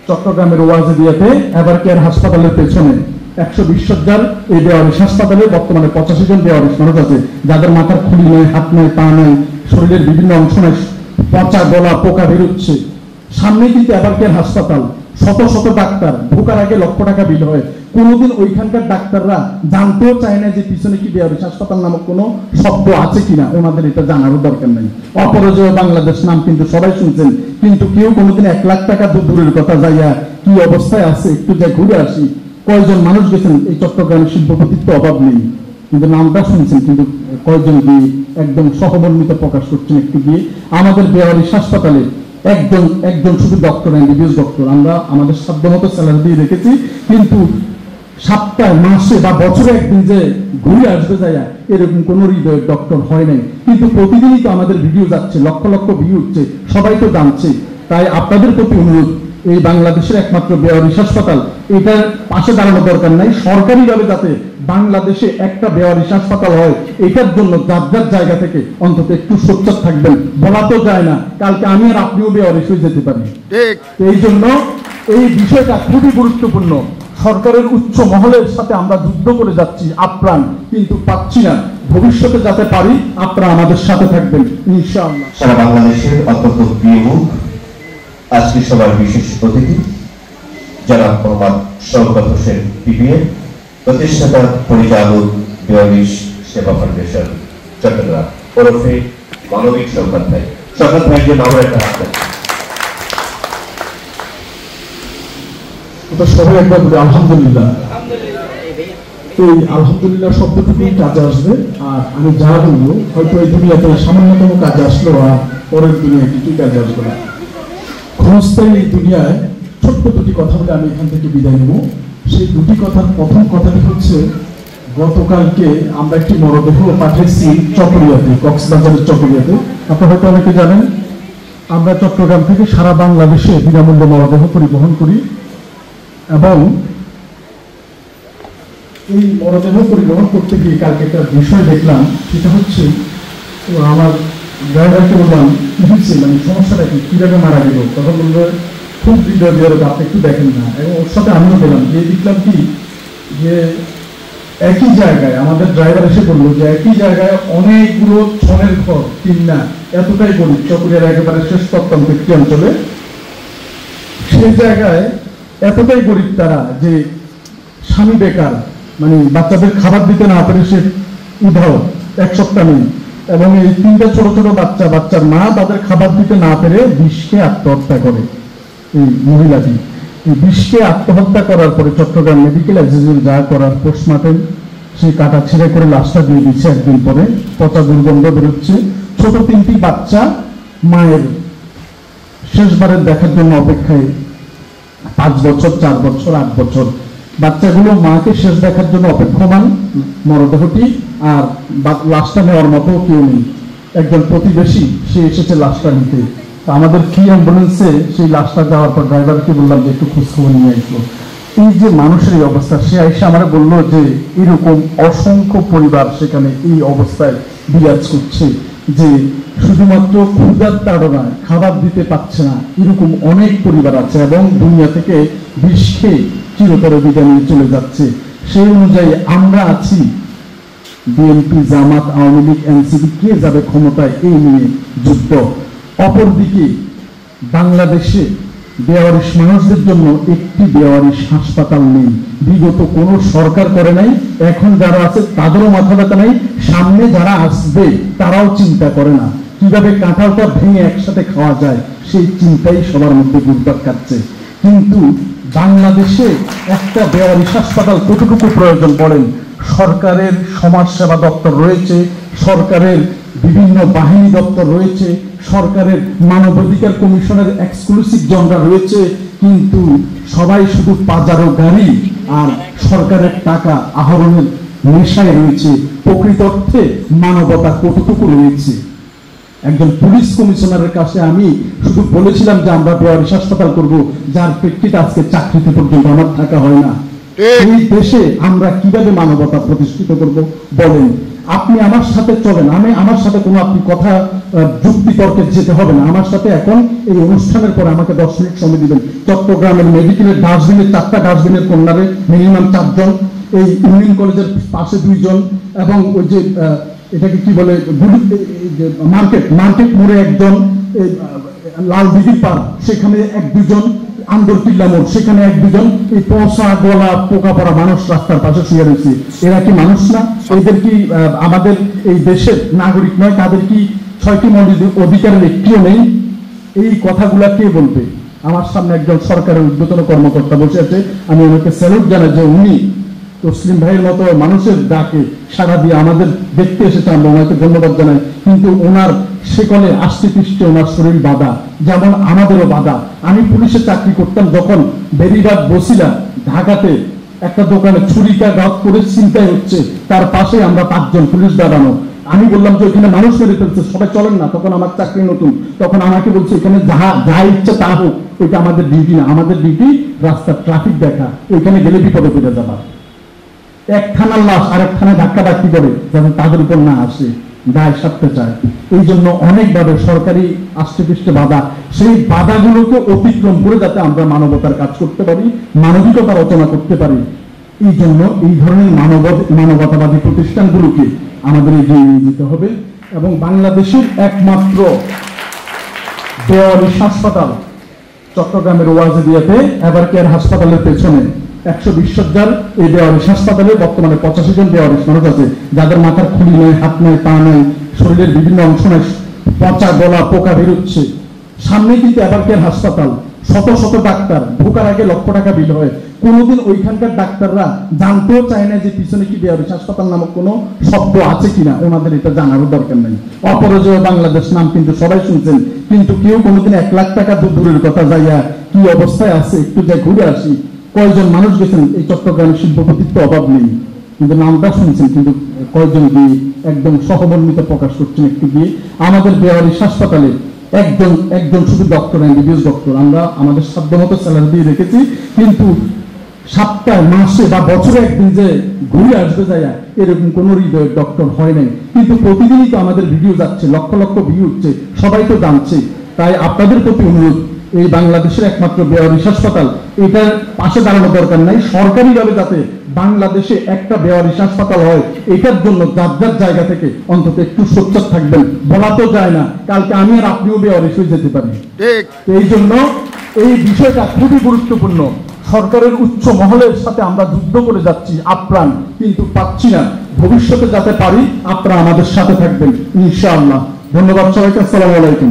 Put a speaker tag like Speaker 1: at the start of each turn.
Speaker 1: চট্টগ্রামের ওয়াজিদিয়াতে এভারকেয়ার হাসপাতালের পেছনে 120 শয্যার এই বেওয়ারিশ হাসপাতালে বর্তমানে 85 জন বেওয়ারিশ মানুষ আছে, যাদের মাথার খুলি নেই, হাত নেই, পা নেই, শরীরের বিভিন্ন অংশ নেই, পচা গলা পোকা বেরোচ্ছে। সামনেই কিন্তু এভারকেয়ার হাসপাতাল, শত শত ডাক্তার, ঢোকার আগে লক্ষ টাকা বিল হয়। কোনোদিন ওইখানকার ডাক্তাররা জানতেও চায় না যে পিছনে কি বেওয়ারিশ হাসপাতাল নামক কোনো শব্দ আছে কিনা, ওনাদের এটা জানারও দরকার নেই। অপরাজয় বাংলাদেশ নাম কিন্তু সবাই শুনছেন, কিন্তু কেউ কোনোদিন 1 লাখ টাকা দূরের কথা যাইয়া কি অবস্থায় আছে একটু যাই ঘুরে আসি। কয়জন মানুষ গেছেন এই চট্টগ্রামের শিল্পপতিত্ব অভাব নেই, কিন্তু নামটা শুনছেন, কিন্তু কয়জন গিয়ে একদম সহমর্মিত প্রকাশ করছেন একটু গিয়ে। আমাদের বেওয়ারিশ হাসপাতালে একজন শুধু ডক্টর, এমবিবিএস ডক্টর, আমরা আমাদের সাধ্য মতো স্যালারি দিয়ে রেখেছি, কিন্তু সপ্তাহে, মাসে বা বছরে একদিন যে ঘুরে আসবে যায় এরকম কোন হৃদয়ের ডক্টর হয় নাই। কিন্তু প্রতিদিনই তো আমাদের ভিডিও যাচ্ছে, লক্ষ লক্ষ ভিউ হচ্ছে, সবাই তো জানছে। তাই আপনাদের প্রতি অনুরোধ, এই বাংলাদেশের একমাত্র বেওয়ারিশ হাসপাতাল, এটার পাশে দাঁড়ানো দরকার নাই। সরকারিভাবে যাতে বাংলাদেশে একটা বেওয়ারিশ হাসপাতাল হয়, এটার জন্য যার যার জায়গা থেকে অন্তত একটু সোচ্চার থাকবেন। বলা তো যায় না কালকে আমি আর আপনিও বেওয়ারিশ হয়ে যেতে পারি। এই জন্য এই বিষয়টা খুবই গুরুত্বপূর্ণ। সরকারের উচ্চ মহলের সাথে আমরা যুদ্ধ করে যাচ্ছি আপ্রাণ, কিন্তু পাচ্ছি না। ভবিষ্যতে যাতে পারি, আপনারা আমাদের সাথে থাকবেন ইনশাআল্লাহ।
Speaker 2: সারা বাংলাদেশের অত্যন্ত প্রিয় মুখ, আজকে সবার বিশেষ অতিথি জনাব মোহাম্মদ শওকত হোসেন পিপিএ, প্রতিষ্ঠাতা পরিচালক বেওয়ারিশ সেবা ফাউন্ডেশন চট্টগ্রাম, ওরফে মানবিক শওকত ভাই। শওকত ভাইকে আমরা একটা হাত দেন।
Speaker 1: সবাই একবার বলি আলহামদুলিল্লাহ। এই আলহামদুলিল্লাহ শব্দটুকুই কাজে আসবে। আর আমি যা বলবো হয়তো এই দুনিয়াতে সামান্যতম কাজে আসলো, আর পরের দুনিয়ায় কিছুই কাজে আসবে না। ক্ষণস্থায়ী এই দুনিয়ায় ছোট্ট দুটি কথা বলে আমি এখান থেকে বিদায় নেব। সেই দুটি কথার প্রথম কথাটি হচ্ছে, গতকালকে আমরা একটি মরদেহ পাঠিয়েছি চকরিয়াতে, কক্সবাজারের চকরিয়াতে। আপনারা হয়তো অনেকে জানেন, আমরা চট্টগ্রাম থেকে সারা বাংলাদেশে বিনামূল্যে মরদেহ পরিবহন করি, এবং এই মরদেহ পরিবহন করতে গিয়ে কালকে একটা বিষয় দেখলাম। সেটা হচ্ছে, আমার ড্রাইভারকে বললাম মানে সমস্যাটা কি, কিভাবে মারা গেল? তখন বললো খুব হৃদয় বিদারক, আপনি একটু দেখেন না। এবং ওর সাথে আমিও গেলাম, গিয়ে দেখলাম কি যে একই জায়গায় আমাদের ড্রাইভার এসে বললো যে একই জায়গায় অনেকগুলো ছনের ঘর, তিনটা, এতটাই গরিব, চকরিয়ার একেবারে শেষ প্রত্যন্ত একটি অঞ্চলে। সেই জায়গায় এতটাই গরিব তারা যে স্বামী বেকার, মানে বাচ্চাদের খাবার দিতে না পারে, সে উধাও, 1 সপ্তাহ নেই। এবং এই 3টা ছোট ছোট বাচ্চার মা তাদের খাবার দিতে না পেরে বিষকে আত্মহত্যা করে। এই মহিলাটি এই বিষকে আত্মহত্যা করার পরে চট্টগ্রাম মেডিকেল এক্সিকিউটিভ যা করার পোস্টমর্টেম, সেই কাটা ছিঁড়ে করে লাশটা দিয়ে দিচ্ছে। একদিন পরে পচা দুর্গন্ধ বেরোচ্ছে। ছোট 3টি বাচ্চা মায়ের শেষবারের দেখার জন্য অপেক্ষায়, 5 বছর, 4 বছর, 8 বছর বাচ্চাগুলো মাকে শেষ দেখার জন্য অপেক্ষমান। মরদেহটি আর লাশটা নেওয়ার মতো কেউ নেই। একজন প্রতিবেশী সে এসেছে লাশটা নিতে। আমাদের কি অ্যাম্বুলেন্সে সেই লাশটা যাওয়ার পর ড্রাইভারকে বললাম যে একটু খোঁজখবর নিয়ে আসলো। এই যে মানুষের এই অবস্থা, সে এসে আমার বললো যে এরকম অসংখ্য পরিবার সেখানে এই অবস্থায় বিরাজ করছে, যে শুধুমাত্র ক্ষুধার তাড়নায় খাবার দিতে পারছে না, এরকম অনেক পরিবার আছে, এবং দুনিয়া থেকে বিষ খেয়ে চিরতরে বিদায় নিয়ে চলে যাচ্ছে। সেই অনুযায়ী আমরা আছি, বিএনপি, জামাত, আওয়ামী লীগ, এনসিপি, কে যাবে ক্ষমতায়, এই নিয়ে যুদ্ধ। অপরদিকে বাংলাদেশে বেওয়ারিশ মানুষদের জন্য একটি বেওয়ারিশ হাসপাতাল নেই। বিগত কোন সরকার করে নাই, এখন যারা আছে তাদেরও মাথা ব্যথা নাই, সামনে যারা আসবে তারাও চিন্তা করে না কিভাবে কাঁঠালটা ভেঙে একসাথে খাওয়া যায়, সেই চিন্তাই সবার মধ্যে ঘুরপাক খাচ্ছে। কিন্তু বাংলাদেশে একটা বেওয়ারিশ হাসপাতাল কতটুকু প্রয়োজন পড়েন? সরকারের সমাজ সেবা দপ্তর রয়েছে, সরকারের বিভিন্ন বাহিনী দপ্তর রয়েছে, সরকারের মানবাধিকার কমিশনের এক্সক্লুসিভ জনরা রয়েছে, কিন্তু সবাই শুধু পাজারো গাড়ি আর সরকারের টাকা আহরণের নেশায় রয়েছে। প্রকৃত অর্থে মানবতা কতটুকু রয়েছে? একজন পুলিশ কমিশনারের কাছে আমি শুধু বলেছিলাম যে আমরা বেওয়ারিশ হাসপাতাল করব, যার প্রেক্ষিতে আজকে চাকরিতে পর্যন্ত আমার থাকা হয় না। এই দেশে আমরা কিভাবে মানবতা প্রতিষ্ঠিত করব বলেন? আপনি আমার সাথে চলেন, আমার সাথে কোনো আপনি কথা যুক্তি তর্কে যেতে হবে না। আমার সাথে এখন এই অনুষ্ঠানের পরে আমাকে 10 মিনিট সময় দিবেন। চট্টগ্রামের মেডিকেলের ডাস্টবিনের 4টা ডাস্টবিনের কর্নারে মিনিমাম 4 জন, এই ইউনিয়ন কলেজের পাশে 2 জন, এবং ওই যে এটাকে কি বলে মার্কেট মোড়ে 1 জন, লাল দিঘির পার সেখানে 1-2 জন, আন্দর কিল্লা মোড় সেখানে 1-2 জন। এই পচা গলা পোকা পড়া মানুষ রাস্তার পাশে শুয়ে রয়েছে। এরা কি মানুষ না? এদের কি আমাদের এই দেশের নাগরিক নয়? তাদের কি 6টি মৌলিক অধিকারের একটিও নেই? এই কথাগুলা কে বলবে? আমার সামনে একজন সরকারের ঊর্ধ্বতন কর্মকর্তা বসে আছে, আমি ওনাকে স্যালুট জানাই যে উনি তসলিম ভাইয়ের মতো মানুষের ডাকে সাড়া দিয়ে আমাদের দেখতে এসেছে, আমরা ওনাকে ধন্যবাদ জানাই। কিন্তু ওনার সেকলে আষ্টে পৃষ্ঠে ওনার শরীর বাঁধা, যেমন আমাদেরও বাঁধা। আমি পুলিশে চাকরি করতাম, যখন বেরিবাদ বসিলা ঢাকাতে একটা দোকানে ছুরিকাঘাত করে ছিনতাই হচ্ছে, তার পাশে আমরা 5 জন পুলিশ দাঁড়ানো। আমি বললাম যে ওইখানে মানুষ মেরে ফেলছে, সবাই চলেন না। তখন আমার চাকরি নতুন, তখন আমাকে বলছে এখানে যা ইচ্ছে তা হোক, ওইটা আমাদের ডিউটি না, আমাদের ডিউটি রাস্তার ট্রাফিক দেখা, ওইখানে গেলে বিপদে পড়ে যাবা। এক থানার লাশ আরেক থানায় ধাক্কাধাক্কি করে যাতে তাদের উপর না আসে, দায় সারতে চায়। এই জন্য অনেকভাবে সরকারি আষ্টেপৃষ্টে বাধা, সেই বাধাগুলোকে অতিক্রম করে যাতে আমরা মানবতার কাজ করতে পারি, মানবিকতা রচনা করতে পারি, এই জন্য এই ধরনের মানবতাবাদী প্রতিষ্ঠানগুলোকে আমাদের এগিয়ে নিয়ে যেতে হবে। এবং বাংলাদেশের একমাত্র বেওয়ারিশ হাসপাতাল চট্টগ্রামের ওয়াজেদিয়াতে এভারকেয়ার হাসপাতালের পেছনে 120 শয্যার এই বেওয়ারিশ হাসপাতালে বর্তমানে 85 জন বেওয়ারিশ মানুষ আছে, যাদের মাথার খুলি নয়, হাত নয়, পা নয়, শরীরের বিভিন্ন অংশ নয়, পচা গলা পোকা বেরোচ্ছে। সামনে কিন্তু এভারকেয়ার হাসপাতাল, শত শত ডাক্তার, ঢোকার আগে লক্ষ টাকা বিল হয়। কোনোদিন ওইখানকার ডাক্তাররা জানতেও চায় না যে পিছনে কি বেওয়ারিশ হাসপাতাল নামক কোনো শব্দ আছে কিনা, ওনাদের এটা জানারও দরকার নেই। অপরাজয় বাংলাদেশ নাম কিন্তু সবাই শুনছেন, কিন্তু কেউ কোনোদিন 1 লাখ টাকা দূরের কথা যাইয়া কি অবস্থায় আছে একটু যাই ঘুরে আসি, কয়জন মানুষ গেছেন। এই চট্টগ্রামের শিল্পপতির তো অভাব নেই, কিন্তু নামটা শুনছেন, কিন্তু কয়জন গিয়ে একদম সহমর্মিত প্রকাশ করছেন একটু গিয়ে। আমাদের বেওয়ারিশ হাসপাতালে একজন শুধু ডক্টর, এমবিবিএস ডক্টর, আমরা আমাদের সাধ্যমতো স্যালারি দিয়ে রেখেছি, কিন্তু সপ্তাহে, মাসে বা বছরে একদিন যে ঘুরে আসবে যায় এরকম কোন হৃদয়ের ডক্টর হয় নাই। কিন্তু প্রতিদিনই তো আমাদের ভিডিও যাচ্ছে, লক্ষ লক্ষ ভিউ হচ্ছে, সবাই তো জানছে। তাই আপনাদের প্রতি অনুরোধ, এই বাংলাদেশের একমাত্র বেওয়ারিশ হাসপাতাল, এটার পাশে দাঁড়ানোর দরকার নাই, সরকারিভাবে যাতে বাংলাদেশে একটা বেওয়ারিশ হাসপাতাল হয়, এটার জন্য যার যার জায়গা থেকে অন্তত একটু সোচ্চার থাকবেন। বলা তো যায় না কালকে আমি আর আপনিও বেওয়ারিশ হয়ে যেতে পারি। এই জন্য এই বিষয়টা খুবই গুরুত্বপূর্ণ। সরকারের উচ্চ মহলের সাথে আমরা যুদ্ধ করে যাচ্ছি আপ্রাণ, কিন্তু পাচ্ছি না। ভবিষ্যতে যাতে পারি, আপনারা আমাদের সাথে থাকবেন ইনশাআল্লাহ। ধন্যবাদ সবাইকে। আসসালামু আলাইকুম।